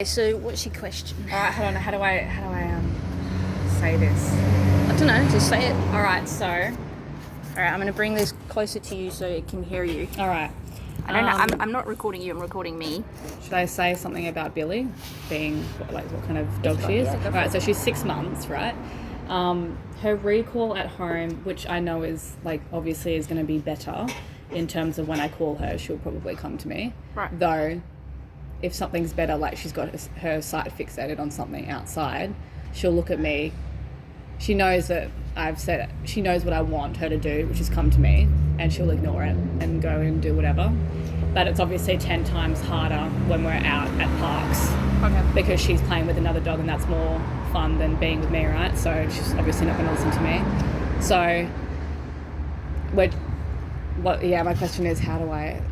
So what's your question? Alright, hold on. How do I say this? I don't know, just say it. Alright, so Alright, I'm going to bring this closer to you so it can hear you. alright. I don't know, I'm not recording you, I'm recording me. Should I say something about Billy being what kind of dog she is? Yeah, go for Alright, it. so she's 6 months, right? Her recall at home, which I know is obviously is going to be better in terms of when I call her, she'll probably come to me. Right. Though, if something's better, like she's got her sight fixated on something outside, she'll look at me. She knows that she knows what I want her to do, which is come to me, and she'll ignore it and go and do whatever. But it's obviously 10 times harder when we're out at parks. Okay. Because she's playing with another dog and that's more fun than being with me, right? So she's obviously not going to listen to me. So, my question is, how do I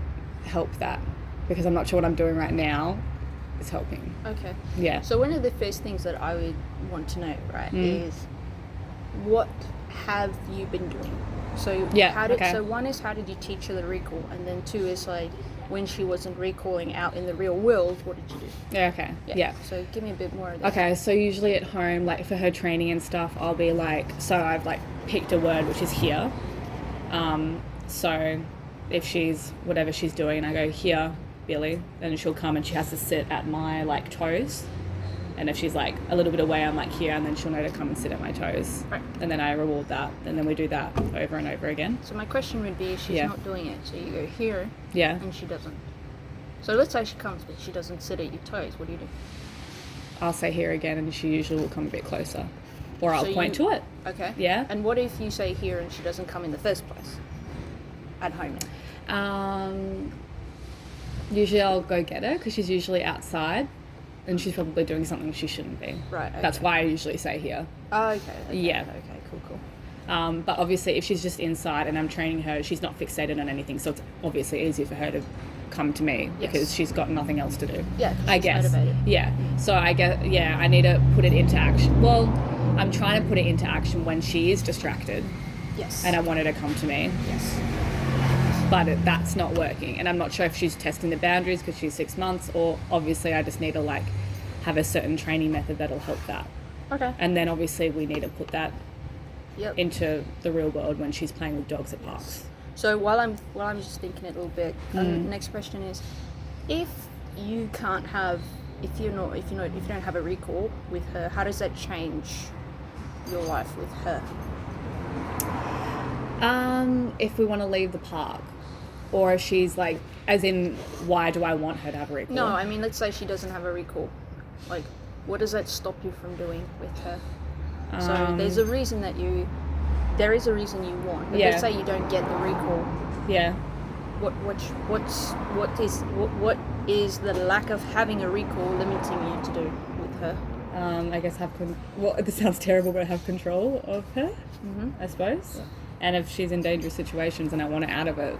help that? Because I'm not sure what I'm doing right now is helping. Okay. Yeah. So one of the first things that I would want to know, right, is what have you been doing? So so one is, how did you teach her the recall? And then two is like, when she wasn't recalling out in the real world, what did you do? Yeah, okay. Yeah. So give me a bit more of that. Okay, so usually at home, like for her training and stuff, I'll be like, so I've picked a word which is here. So if she's, whatever she's doing, and I go, here, Billy, then she'll come and she has to sit at my toes. And if she's a little bit away, I'm here, and then she'll know to come and sit at my toes. Right. And then I reward that, and then we do that over and over again. So my question would be, if she's not doing it, so you go here, and she doesn't. So let's say she comes, but she doesn't sit at your toes. What do you do? I'll say here again, and she usually will come a bit closer. Or I'll point to it. Okay. Yeah. And what if you say here and she doesn't come in the first place? At home now. Usually I'll go get her because she's usually outside and she's probably doing something she shouldn't be. Right. Okay. That's why I usually say here. Oh, okay. Yeah. Okay, cool. But obviously if she's just inside and I'm training her, she's not fixated on anything, so it's obviously easier for her to come to me because she's got nothing else to do. Yeah, I guess. Motivated. Yeah. So I guess, I need to put it into action. Well, I'm trying to put it into action when she is distracted. Yes. And I want her to come to me. Yes. But that's not working, and I'm not sure if she's testing the boundaries because she's 6 months, or obviously I just need to have a certain training method that'll help that. Okay. And then obviously we need to put that Yep. into the real world when she's playing with dogs at parks. So while I'm just thinking it a little bit, next question is, if you don't have a recall with her, how does that change your life with her? If we want to leave the park, or if she's as in, why do I want her to have a recall? No, I mean, let's say she doesn't have a recall. What does that stop you from doing with her? So there's a reason there is a reason you want. But let's say you don't get the recall. Yeah. What is the lack of having a recall limiting you to do with her? I guess this sounds terrible, but have control of her, I suppose. Yeah. And if she's in dangerous situations and I want her out of it,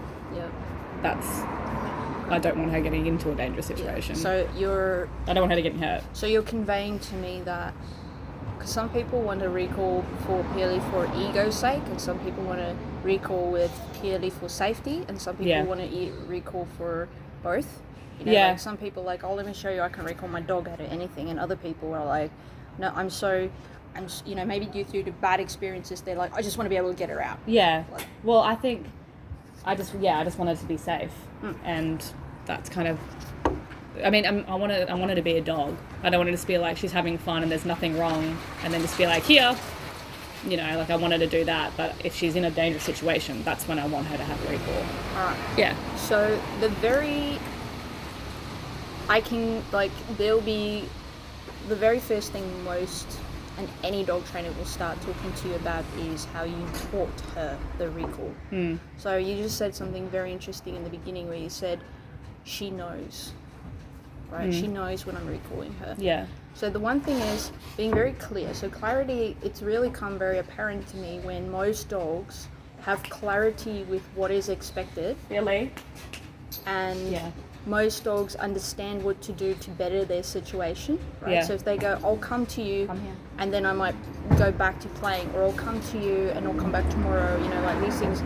I don't want her getting into a dangerous situation. Yeah. So I don't want her to get hurt. So you're conveying to me that, because some people want to recall purely for ego's sake, and some people want to recall purely for safety, and some people want to recall for both. Some people oh, let me show you, I can recall my dog out of anything, and other people are no, maybe due to bad experiences, they're I just want to be able to get her out. Yeah. Well, I think I just want her to be safe, and that's kind of. I mean, I want her to be a dog. I don't want her to just be she's having fun and there's nothing wrong, and then just be here. I want her to do that. But if she's in a dangerous situation, that's when I want her to have a recall. All right. Yeah. So there'll be the very first thing and any dog trainer will start talking to you about is how you taught her the recall. So you just said something very interesting in the beginning where you said she knows, right? She knows when I'm recalling her. Yeah. So the one thing is being very clear. So clarity, it's really come very apparent to me when most dogs have clarity with what is expected. Really? And most dogs understand what to do to better their situation, right? Yeah. So if they go, I'll come to you, and then I might go back to playing, or I'll come to you and I'll come back tomorrow, these things,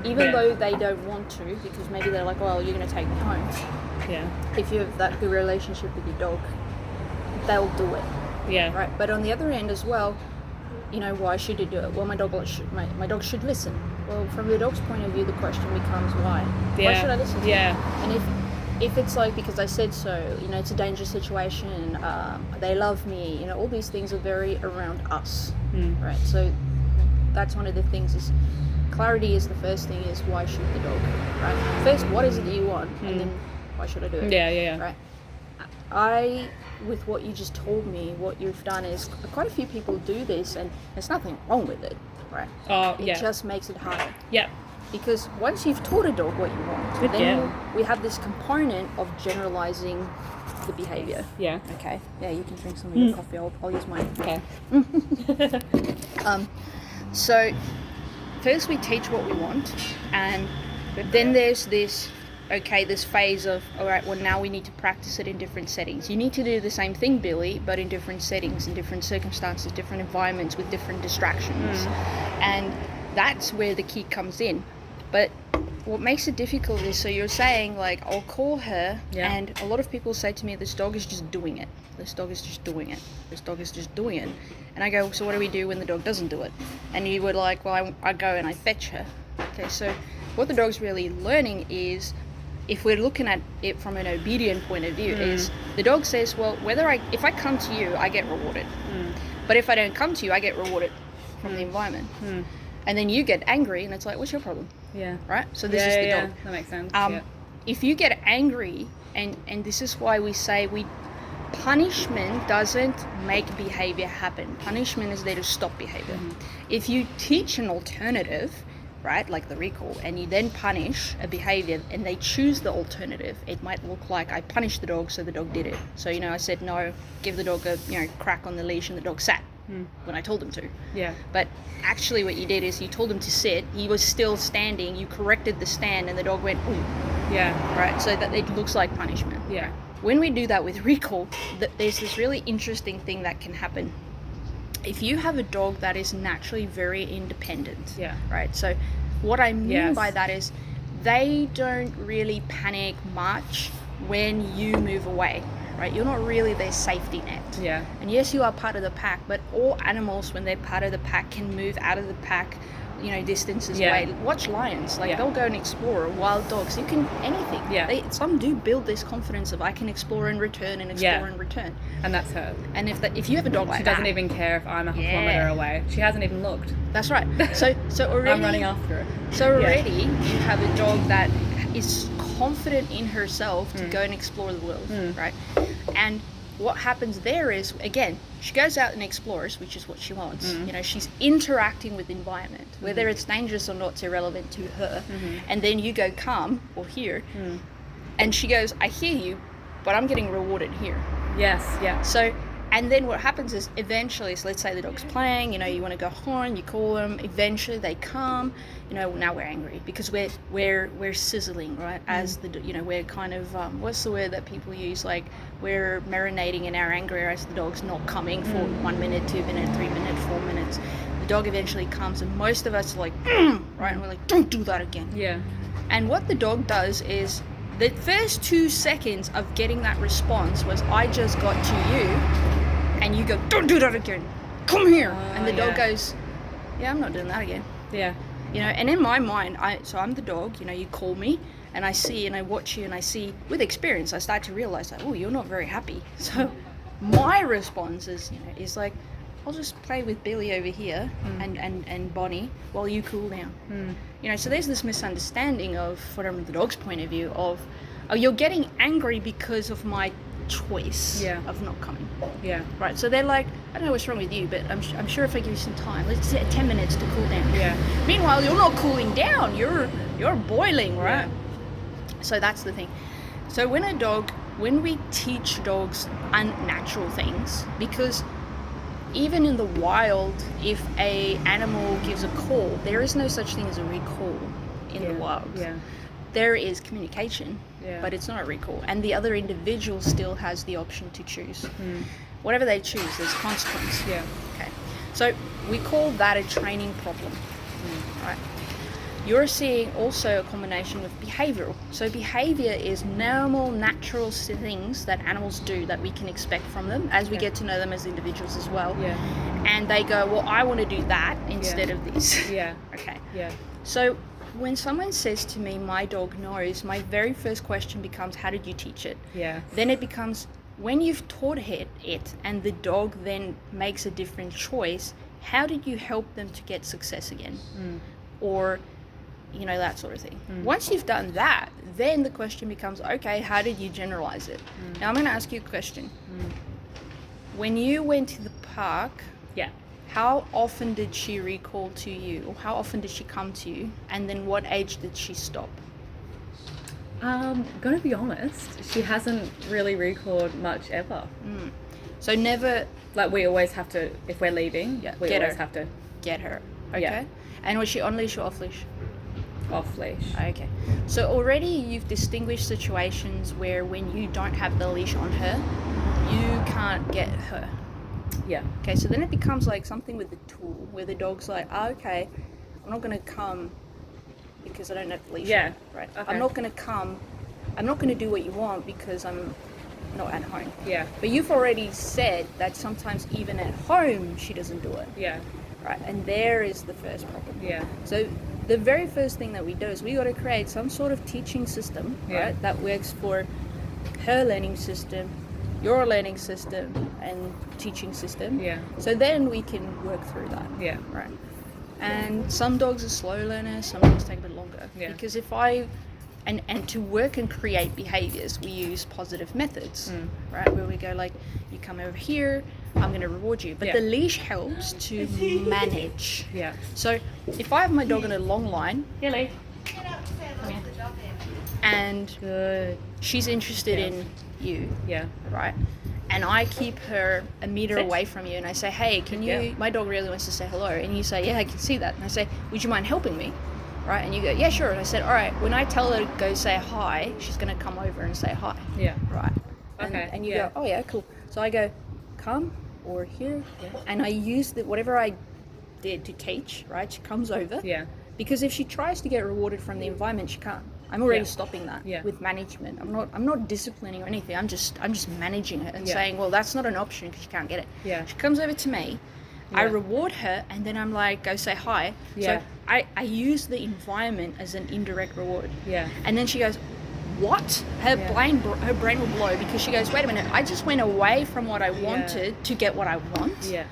even though they don't want to, because maybe they're well, you're going to take me home. Yeah. If you have that good relationship with your dog, they'll do it. Yeah. Right. But on the other end as well, you know, why should you do it? Well, my dog should listen. Well, from the dog's point of view, the question becomes why. Yeah. Why should I listen to you? And if it's like, because I said so, you know, it's a dangerous situation, they love me, you know, all these things are very around us, right? So that's one of the things is, clarity is the first thing, is why shoot the dog, right? First, what is it that you want, and then why should I do it? Yeah. Right? With what you just told me, what you've done is, quite a few people do this, and there's nothing wrong with it, right? It just makes it harder. Yeah. Because once you've taught a dog what you want, then we have this component of generalizing the behavior. Yeah. Okay. Yeah, you can drink some of your coffee. I'll use mine. Okay. So first we teach what we want, and then there's this phase of, all right, well, now we need to practice it in different settings. You need to do the same thing, Billy, but in different settings, in different circumstances, different environments, with different distractions. And that's where the key comes in. But what makes it difficult is, so you're saying, like, I'll call her, and a lot of people say to me, this dog is just doing it. This dog is just doing it. This dog is just doing it. And I go, so what do we do when the dog doesn't do it? And you were like, well, I go and I fetch her. Okay, so what the dog's really learning is, if we're looking at it from an obedient point of view, is the dog says, well, if I come to you, I get rewarded. But if I don't come to you, I get rewarded from the environment. And then you get angry, and it's like, what's your problem? Yeah. Right? So this is the dog. That makes sense. If you get angry, and this is why we say punishment doesn't make behavior happen. Punishment is there to stop behavior. If you teach an alternative, right, like the recall, and you then punish a behavior and they choose the alternative, it might look like I punished the dog, so the dog did it. So, you know, I said, no, give the dog a, you know, crack on the leash, and the dog sat when I told him to. Yeah. But actually what you did is you told him to sit, he was still standing, you corrected the stand, and the dog went, ooh. Yeah. Right, so that it looks like punishment. Yeah. When we do that with recall, there's this really interesting thing that can happen. If you have a dog that is naturally very independent, right? So what I mean by that is, they don't really panic much when you move away, right? You're not really their safety net. Yeah. And yes, you are part of the pack, but all animals, when they're part of the pack, can move out of the pack, you know, distances away. Watch lions, like they'll go and explore. Wild dogs, you can, anything. Yeah. Some do build this confidence of, I can explore and return and explore and return. And that's her. And if you have a dog like that, she doesn't even care if I'm a kilometre away. She hasn't even looked. That's right. So already I'm running after her. So already you have a dog that is confident in herself to go and explore the world, right? And what happens there is, again, she goes out and explores, which is what she wants. You know, she's interacting with the environment. Whether it's dangerous or not is irrelevant to her. And then you go, come, or here, and she goes, I hear you, but I'm getting rewarded here. Yes, yeah. So, and then what happens is, eventually, so let's say the dog's playing, you know, you want to go horn, you call them, eventually they come, you know, now we're angry because we're sizzling, right? As the, you know, we're kind of, what's the word that people use? Like, we're marinating in our anger as the dog's not coming for 1 minute, 2 minutes, 3 minutes, 4 minutes. The dog eventually comes, and most of us are like, right? And we're like, don't do that again. Yeah. And what the dog does is, the first 2 seconds of getting that response was, I just got to you, and you go, don't do that again, come here. And the dog goes, yeah, I'm not doing that again. Yeah. You know, and in my mind, so I'm the dog, you know, you call me, and I see, and I watch you, and I see, with experience, I start to realize that, oh, you're not very happy. So my response is, you know, is like, I'll just play with Billy over here and Bonnie while you cool down. You know, so there's this misunderstanding of, from the dog's point of view, of, oh, you're getting angry because of my choice of not coming. Yeah. Right, so they're like, I don't know what's wrong with you, but I'm sure if I give you some time, let's say 10 minutes to cool down. Yeah. Meanwhile, you're not cooling down, you're boiling, right? Yeah. So that's the thing. So when we teach dogs unnatural things, because even in the wild, if a animal gives a call, there is no such thing as a recall in the wild. Yeah. There is communication, but it's not a recall. And the other individual still has the option to choose. Whatever they choose, there's consequence. Yeah. Okay. So we call that a training problem. Right. you're seeing also a combination with behavioral. So behavior is normal, natural things that animals do that we can expect from them as we get to know them as individuals as well. Yeah. And they go, well, I want to do that instead of this. Yeah. Okay. Yeah. So when someone says to me, my dog knows, my very first question becomes, how did you teach it? Yeah. Then it becomes, when you've taught it and the dog then makes a different choice, how did you help them to get success again? Or, you know, that sort of thing. Once you've done that, then the question becomes, okay, how did you generalize it? Now I'm going to ask you a question. When you went to the park, how often did she recall to you, or how often did she come to you, and then what age did she stop? Gonna be honest, she hasn't really recalled much ever. So never, like, we always have to, if we're leaving, we always have to get her. Okay. Yeah. And was she on leash or off leash? Off leash. Okay. So already you've distinguished situations where when you don't have the leash on her, you can't get her. Yeah. Okay, so then it becomes like something with the tool where the dog's like, okay, I'm not going to come because I don't have the leash on, right? Okay. I'm not going to do what you want because I'm not at home. Yeah. But you've already said that sometimes even at home she doesn't do it. Yeah. Right, and there is the first problem. Yeah. So the very first thing that we do is we got to create some sort of teaching system, right, that works for her learning system, your learning system, and teaching system. Yeah. So then we can work through that. Yeah. Right. And some dogs are slow learners, some dogs take a bit longer. Yeah. Because if and to work and create behaviors, we use positive methods, right? Where we go like, you come over here, I'm going to reward you. But the leash helps to manage. Yeah. So if I have my dog on a long line, Hilly. and she's interested in you, right? And I keep her a meter away from you, and I say, hey, can you, my dog really wants to say hello. And you say, yeah, I can see that. And I say, would you mind helping me? Right? And you go, yeah, sure. And I said, all right, when I tell her to go say hi, she's going to come over and say hi. Yeah. Right. Okay. And you go, oh yeah, cool. So I go, come or here. Yeah. And I use whatever I did to teach, right? She comes over. Yeah. Because if she tries to get rewarded from the environment, she can't. I'm already stopping that with management. I'm not disciplining or anything. I'm just managing it and saying, well, that's not an option because she can't get it. Yeah. She comes over to me. I reward her, and then I'm like, go say hi. So I use the environment as an indirect reward. Yeah. And then she goes, what? Her brain will blow because she goes, wait a minute, I just went away from what I wanted to get what I want. Yeah.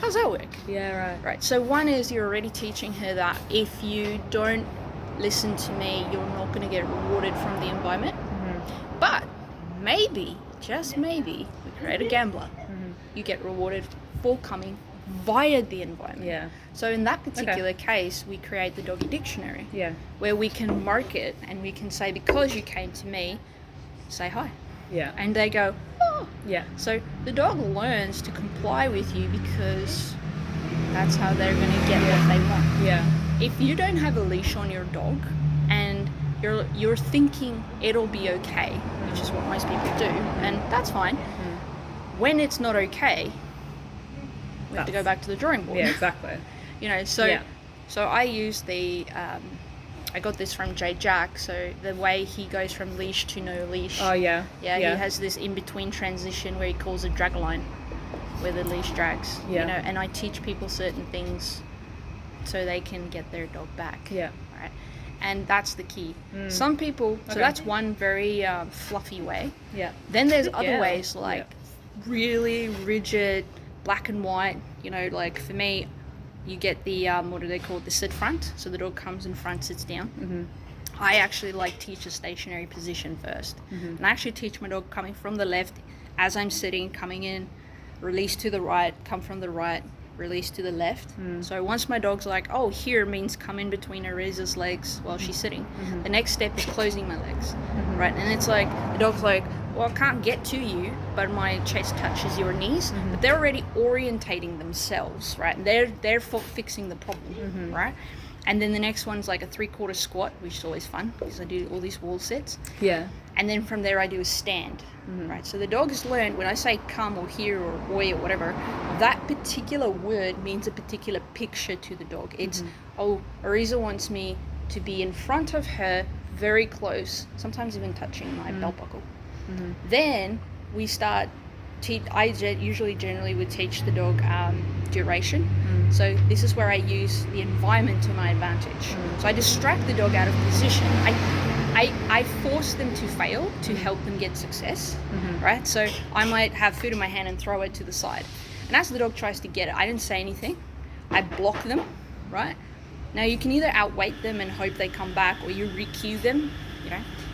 How's that work? Yeah, right. Right. So one is you're already teaching her that if you don't listen to me, you're not going to get rewarded from the environment. Mm-hmm. But maybe, just maybe, we create a gambler. Mm-hmm. You get rewarded for coming via the environment. Yeah. So in that particular case, we create the doggy dictionary. Yeah. Where we can mark it and we can say, because you came to me, say hi. Yeah. And they go, oh. Yeah. So the dog learns to comply with you because that's how they're going to get what they want. Yeah. If you don't have a leash on your dog and you're thinking it'll be okay, which is what most people do, and that's fine. When it's not okay, we have to go back to the drawing board. Yeah, exactly. You know, so I use the I got this from Jay Jack. So the way he goes from leash to no leash. Oh yeah. Yeah. He has this in between transition where he calls it drag line, where the leash drags. Yeah. You know, and I teach people certain things so they can get their dog back. Yeah. Right. And that's the key. Some people. So that's one very fluffy way. Yeah. Then there's other ways like really rigid, black and white. You know, like for me, you get the what do they call it? The sit front. So the dog comes in front, sits down. Mm-hmm. I actually teach a stationary position first, and I actually teach my dog coming from the left as I'm sitting, coming in, release to the right, come from the right, release to the left. So once my dog's like, oh, here means come in between Ariza's legs while she's sitting. The next step is closing my legs, right? And it's like the dog's like, well, I can't get to you, but my chest touches your knees. But they're already orientating themselves, right? And they're fixing the problem, right? And then the next one's like a 3/4 squat, which is always fun because I do all these wall sits. Yeah. And then from there I do a stand, right? So the dog has learned when I say come or here or oi or whatever, that particular word means a particular picture to the dog. It's, oh, Ariza wants me to be in front of her, very close, sometimes even touching my belt buckle. Then we start. Usually generally would teach the dog duration. So this is where I use the environment to my advantage. So I distract the dog out of position. I force them to fail to help them get success, right? So I might have food in my hand and throw it to the side. And as the dog tries to get it, I didn't say anything. I block them, right? Now you can either outweight them and hope they come back, or you re-cue them,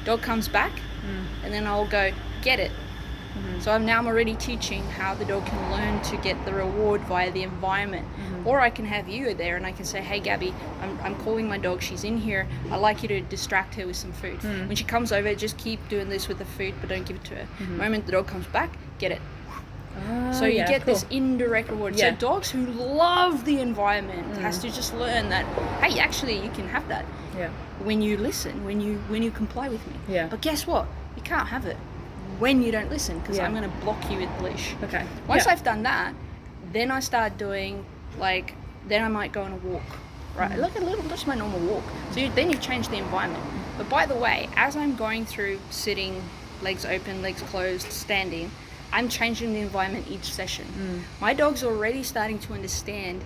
Dog comes back, and then I'll go, get it. So I'm already teaching how the dog can learn to get the reward via the environment. Or I can have you there and I can say, hey Gabby, I'm calling my dog, she's in here, I'd like you to distract her with some food. When she comes over, just keep doing this with the food, but don't give it to her. The moment the dog comes back, get it. So you get this indirect reward. So dogs who love the environment has to just learn that, hey, actually you can have that when you listen, when you comply with me. But guess what? You can't have it when you don't listen, because I'm going to block you with the leash. Okay. Once I've done that, then I start doing, then I might go on a walk, right? Like a little, just my normal walk. So then you've changed the environment. But by the way, as I'm going through sitting, legs open, legs closed, standing, I'm changing the environment each session. My dog's already starting to understand,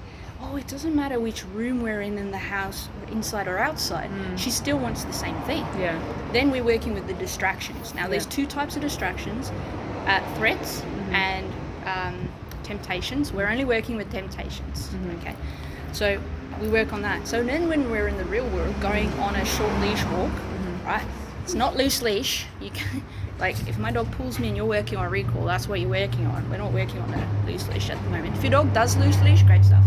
it doesn't matter which room we're in the house, or inside or outside. She still wants the same thing. Then we're working with the distractions. Now there's two types of distractions, threats and temptations. We're only working with temptations, okay? So we work on that. So then when we're in the real world, going on a short leash walk, right? It's not loose leash. You can, if my dog pulls me and you're working on a recall, that's what you're working on. We're not working on a loose leash at the moment. If your dog does loose leash, great stuff.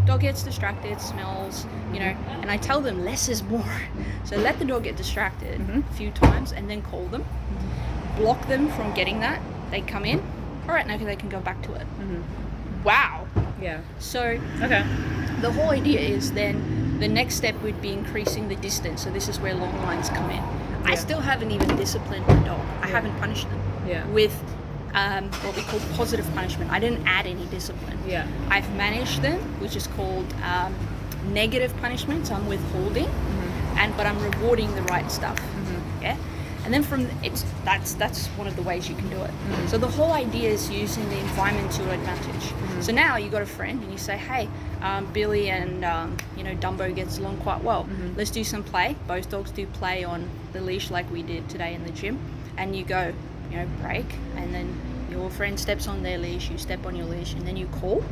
Dog gets distracted, smells, and I tell them less is more. So let the dog get distracted a few times and then call them. Block them from getting that. They come in. All right, now they can go back to it. Wow. Yeah. So the whole idea is then the next step would be increasing the distance. So this is where long lines come in. I still haven't even disciplined my dog. I haven't punished them with what we call positive punishment. I didn't add any discipline. I've managed them, which is called negative punishment. So I'm withholding, but I'm rewarding the right stuff. And then that's one of the ways you can do it. So the whole idea is using the environment to your advantage. So now you got a friend and you say, hey, Billy and Dumbo gets along quite well. Let's do some play. Both dogs do play on the leash like we did today in the gym. And you go, break, and then your friend steps on their leash, you step on your leash, and then you call.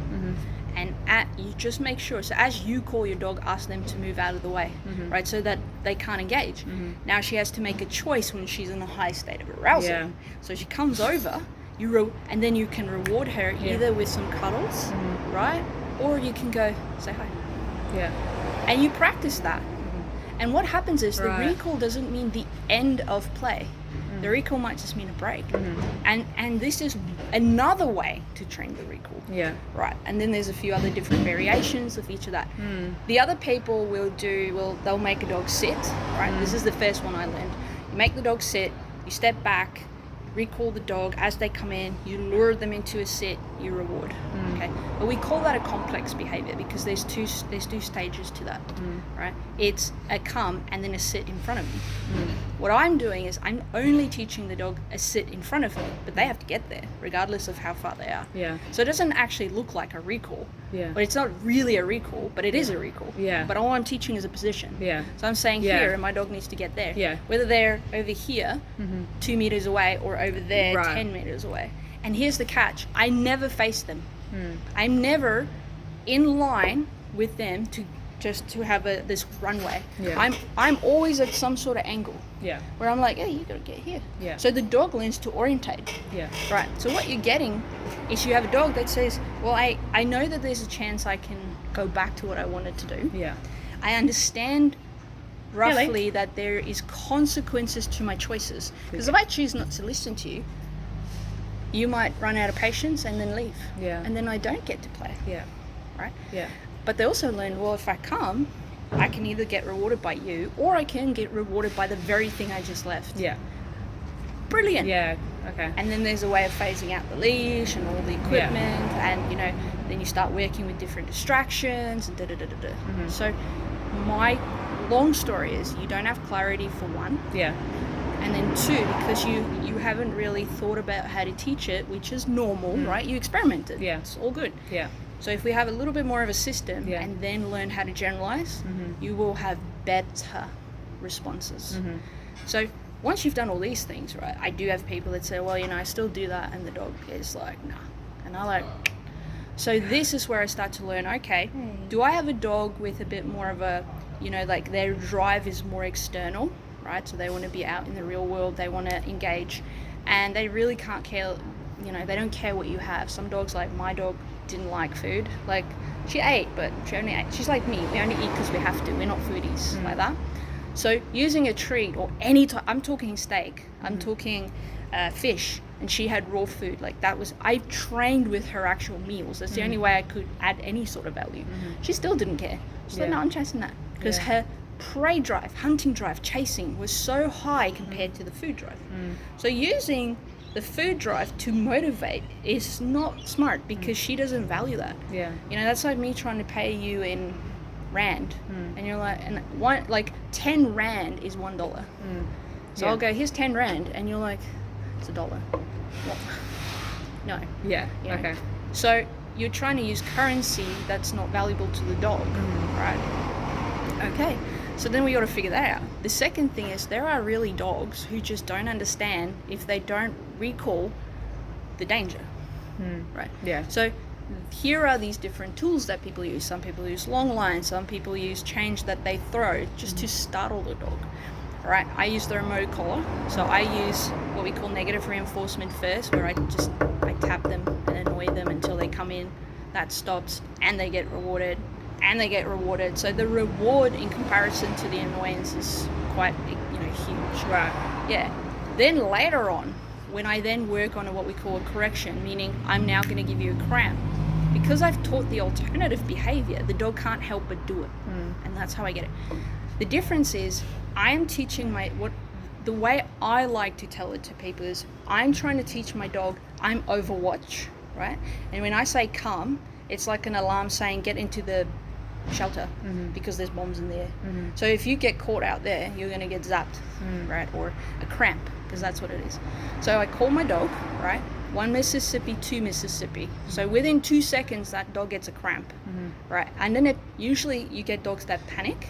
And you just make sure, so as you call your dog, ask them to move out of the way, right, so that they can't engage. Now she has to make a choice when she's in a high state of arousal. So she comes over, and then you can reward her either with some cuddles, right, or you can go say hi. And you practice that. And what happens is the recall doesn't mean the end of play. The recall might just mean a break. And this is another way to train the recall. Right. And then there's a few other different variations of each of that. The other people they'll make a dog sit, right? This is the first one I learned. You make the dog sit, you step back, recall the dog. As they come in, you lure them into a sit, you reward. Okay. But we call that a complex behavior because there's two stages to that. Right? It's a come and then a sit in front of me. What I'm doing is I'm only teaching the dog a sit in front of me, but they have to get there regardless of how far they are. So it doesn't actually look like a recall. But it's not really a recall, but it is a recall. But all I'm teaching is a position. So I'm saying here, and my dog needs to get there. Whether they're over here, 2 meters away, or over there, 10 meters away. And here's the catch. I never face them. I'm never in line with them to have this runway. I'm always at some sort of angle. Where I'm like, hey, you gotta get here. So the dog learns to orientate. Right. So what you're getting is you have a dog that says, well, I know that there's a chance I can go back to what I wanted to do. I understand roughly that there is consequences to my choices. Because if I choose not to listen to you, you might run out of patience and then leave. And then I don't get to play. Right? But they also learn, well, if I come, I can either get rewarded by you or I can get rewarded by the very thing I just left. Brilliant. Okay. And then there's a way of phasing out the leash and all the equipment and, then you start working with different distractions and So my long story is you don't have clarity for one. Yeah. And then two, because you haven't really thought about how to teach it, which is normal, right? You experimented. Yeah. It's all good. Yeah. So if we have a little bit more of a system and then learn how to generalize, you will have better responses. So once you've done all these things, right, I do have people that say, well, I still do that, and the dog is like, nah. And I like, so this is where I start to learn, okay, do I have a dog with a bit more of a, like their drive is more external, right? So they want to be out in the real world, they want to engage, and they really can't care, they don't care what you have. Some dogs, like my dog, didn't like food. Like, she ate, but she only ate. She's like me, we only eat because we have to. We're not foodies like that. So using a treat or any type, I'm talking steak, I'm talking fish, and she had raw food. Like that was, I trained with her actual meals. That's the only way I could add any sort of value. She still didn't care. She's like, no, I'm chasing that. Because her prey drive, hunting drive, chasing was so high compared to the food drive. So using the food drive to motivate is not smart because she doesn't value that. Yeah. That's like me trying to pay you in rand, and you're like, and one, like 10 rand is $1. So I'll go, here's 10 rand, and you're like, it's $1. What? No. Yeah. Okay. So you're trying to use currency that's not valuable to the dog, right? Okay. So then we got to figure that out. The second thing is there are really dogs who just don't understand if they don't recall the danger, right? Yeah. So here are these different tools that people use. Some people use long lines, some people use chains that they throw just to startle the dog, right? I use the remote collar. So I use what we call negative reinforcement first, where I tap them and annoy them until they come in. That stops, and they get rewarded. So the reward in comparison to the annoyance is quite, huge. Right. Yeah. Then later on, when I then work on what we call a correction, meaning I'm now going to give you a cramp, because I've taught the alternative behavior, the dog can't help but do it. And that's how I get it. The difference is I am teaching the way I like to tell it to people is I'm trying to teach my dog, I'm overwatch, right? And when I say come, it's like an alarm saying get into the shelter because there's bombs in there. So if you get caught out there, you're going to get zapped, right? Or a cramp, because that's what it is. So I call my dog, right? 1 Mississippi, 2 Mississippi. So within 2 seconds, that dog gets a cramp, right? And then usually you get dogs that panic,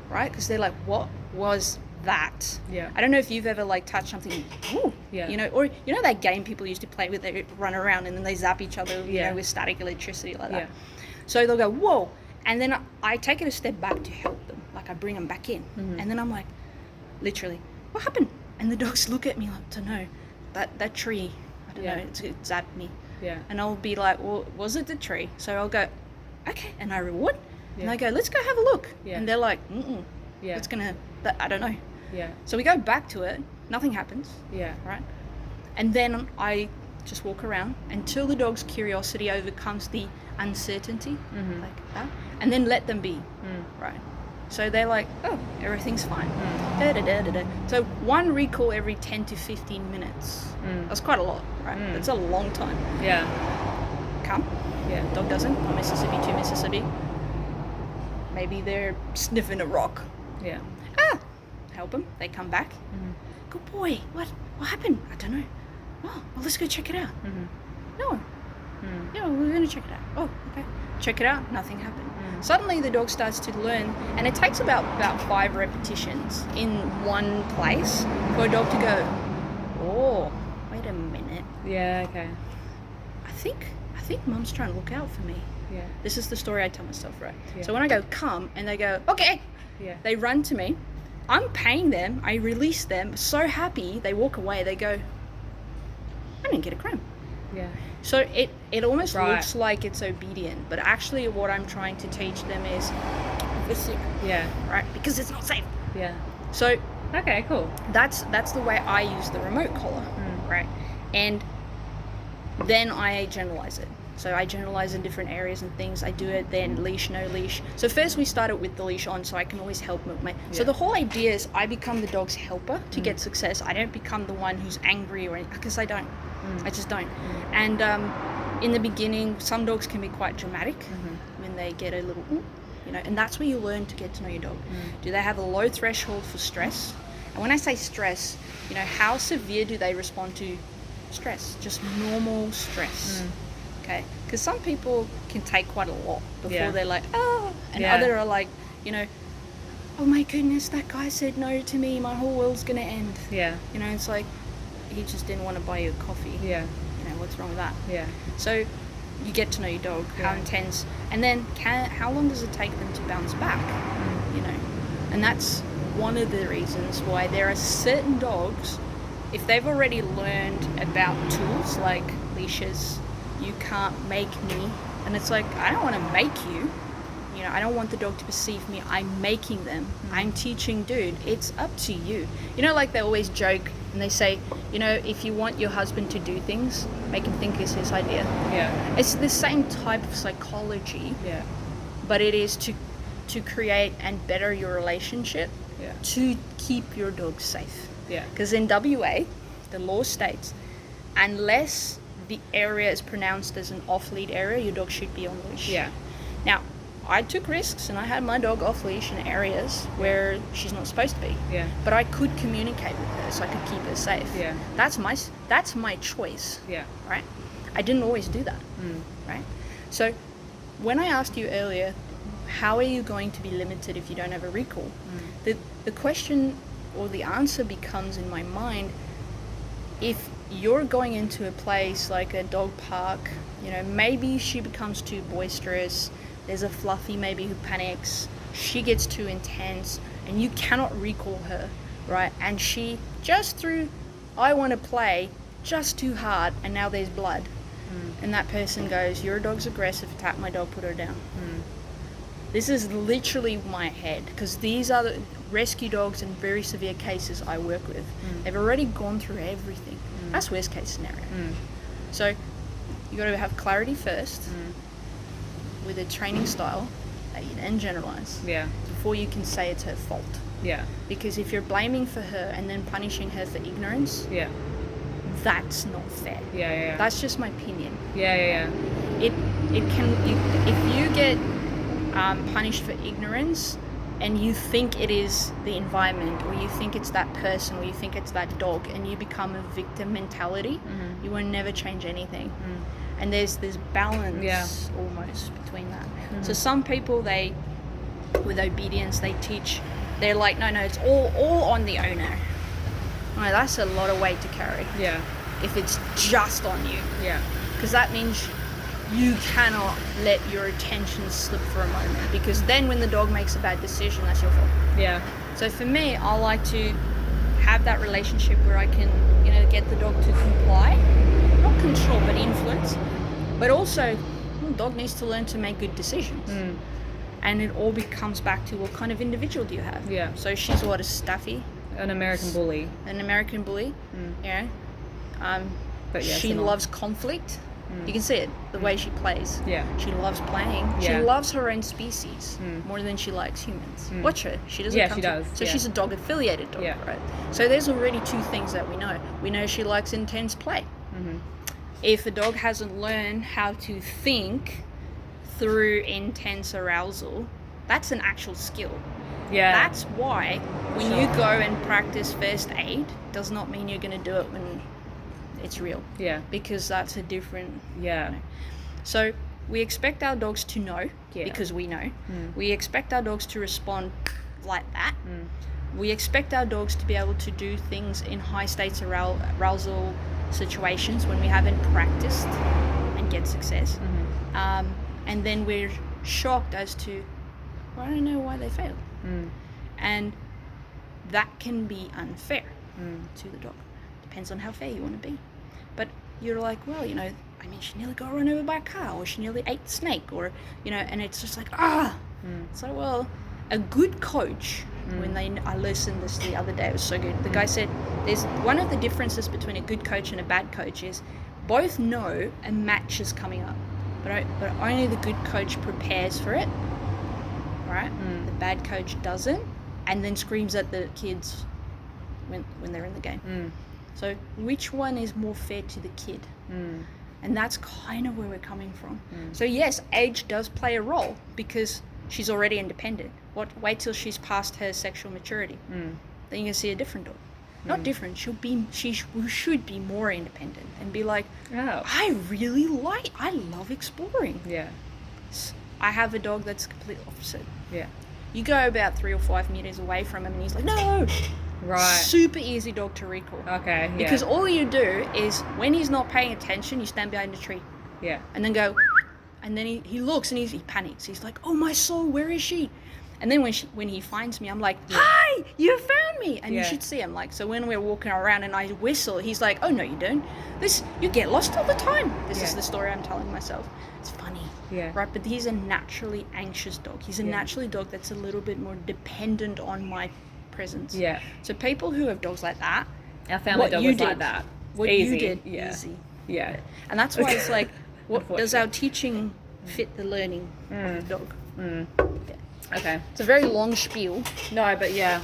right? Because they're like, what was that? Yeah. I don't know if you've ever like touched something, ooh, or that game people used to play with, they run around and then they zap each other, with static electricity like that. So they'll go, whoa. And then I take it a step back to help them. Like I bring them back in. And then I'm like, literally, what happened? And the dogs look at me like, to know that tree, I don't know, it zapped me. Yeah. And I'll be like, well, was it the tree? So I'll go, okay. And I reward. And I go, let's go have a look. Yeah. And they're like, it's I don't know. Yeah. So we go back to it. Nothing happens. Yeah. Right. And then I just walk around until the dog's curiosity overcomes the uncertainty, like that, and then let them be, right? So they're like, oh, everything's fine. Da, da, da, da, da. So one recall every 10 to 15 minutes. That's quite a lot, right? That's a long time. Yeah. Come. Yeah. Dog doesn't. 1 Mississippi, 2 Mississippi. Maybe they're sniffing a rock. Yeah. Help them. They come back. Good boy. What happened? I don't know. Oh, well, let's go check it out. No. Yeah, we're going to check it out. Oh, okay. Check it out. Nothing happened. Suddenly the dog starts to learn, and it takes about 5 repetitions in one place for a dog to go, oh, wait a minute. Yeah, okay. I think Mum's trying to look out for me. Yeah. This is the story I tell myself, right? Yeah. So when I go, come, and they go, okay. Yeah. They run to me. I'm paying them. I release them. So happy. They walk away. They go, I didn't get a cramp. Yeah. So it almost looks like it's obedient, but actually what I'm trying to teach them is listen. Yeah. Right? Because it's not safe. Yeah. So okay, cool. That's the way I use the remote collar. Right? And then I generalize it. So I generalize in different areas and things. I do it then leash, no leash. So first we started with the leash on, so I can always help milk mate. So the whole idea is I become the dog's helper to get success. I don't become the one who's angry or anything, because I don't. I just don't. And in the beginning, some dogs can be quite dramatic when they get a little, and that's where you learn to get to know your dog. Do they have a low threshold for stress? And when I say stress, how severe do they respond to stress? Just normal stress. Okay, because some people can take quite a lot before they're like, oh, and other are like, oh my goodness, that guy said no to me, my whole world's gonna end. It's like, he just didn't want to buy you a coffee. What's wrong with that? So you get to know your dog, how intense, and then how long does it take them to bounce back? And that's one of the reasons why there are certain dogs, if they've already learned about tools like leashes, you can't make me, and it's like, I don't want to make you. I don't want the dog to perceive me. I'm making them. I'm teaching, dude. It's up to you. Like they always joke and they say, if you want your husband to do things, make him think it's his idea. It's the same type of psychology. But it is to create and better your relationship to keep your dog safe. Because in WA, the law states, unless the area is pronounced as an off-lead area, your dog should be on leash. Now, I took risks and I had my dog off leash in areas where she's not supposed to be. But I could communicate with her so I could keep her safe. That's my choice. Right? I didn't always do that. Right? So when I asked you earlier, how are you going to be limited if you don't have a recall? The question or the answer becomes in my mind, if you're going into a place like a dog park, maybe she becomes too boisterous, there's a fluffy maybe who panics, she gets too intense, and you cannot recall her, right? And she just threw, I want to play, just too hard, and now there's blood. And that person goes, your dog's aggressive, attack my dog, put her down. This is literally my head, because these are the rescue dogs in very severe cases I work with. They've already gone through everything. That's worst case scenario. So you got to have clarity first with a training style that you then generalize before you can say it's her fault. Because if you're blaming for her and then punishing her for ignorance, that's not fair. That's just my opinion. It can, if you get punished for ignorance and you think it is the environment, or you think it's that person, or you think it's that dog, and you become a victim mentality, you will never change anything. And there's this balance almost between that. So some people, they, with obedience, they teach, they're like, no, it's all on the owner. No, that's a lot of weight to carry. If it's just on you. Because that means you cannot let your attention slip for a moment, because then when the dog makes a bad decision, that's your fault. So for me, I like to have that relationship where I can, get the dog to comply, not control, but influence. But also, the dog needs to learn to make good decisions. And it all comes back to, what kind of individual do you have? So she's what, a staffy? An American bully. An American bully, but she loves conflict. You can see it, the way she plays. She loves playing. She loves her own species more than she likes humans. Watch her. She doesn't come she does. So she's a dog-affiliated dog, right? So there's already two things that we know. We know she likes intense play. If a dog hasn't learned how to think through intense arousal, that's an actual skill. That's why when you go and practice first aid, does not mean you're going to do it when it's real. Because that's a different. So we expect our dogs to know, because we know. We expect our dogs to respond like that. We expect our dogs to be able to do things in high states of arousal situations when we haven't practiced and get success. And then we're shocked as to, well, I don't know why they failed. And that can be unfair to the dog. Depends on how fair you want to be. But you're like, well, she nearly got run over by a car, or she nearly ate the snake, or, and it's just like, So, well, a good coach, I listened this the other day, it was so good. The guy said, there's one of the differences between a good coach and a bad coach is both know a match is coming up, but only the good coach prepares for it, right? The bad coach doesn't, and then screams at the kids when they're in the game. So which one is more fair to the kid? And that's kind of where we're coming from. So yes, age does play a role, because she's already independent. Wait till she's past her sexual maturity. Then you can see a different dog. Not different. She should be more independent and be like, I love exploring. Yeah. I have a dog that's complete opposite. Yeah. You go about 3 or 5 meters away from him and he's like, no. Right. Super easy dog to recall. Okay. Yeah. Because all you do is when he's not paying attention, you stand behind a tree. Yeah. And then go, and then he looks and he panics. He's like, oh my soul, where is she? And then when he finds me, I'm like, hi, you found me. And you should see him. Like, so when we're walking around and I whistle, he's like, oh no, you don't. You get lost all the time. This is the story I'm telling myself. It's funny. Yeah. Right, but he's a naturally anxious dog. He's a naturally dog that's a little bit more dependent on my presence. Yeah. So people who have dogs like that, our family dog was like that. What easy. You did, easy. Yeah. And that's why it's like, does our teaching fit the learning of the dog? Yeah. Okay. It's a very long spiel. No, but yeah.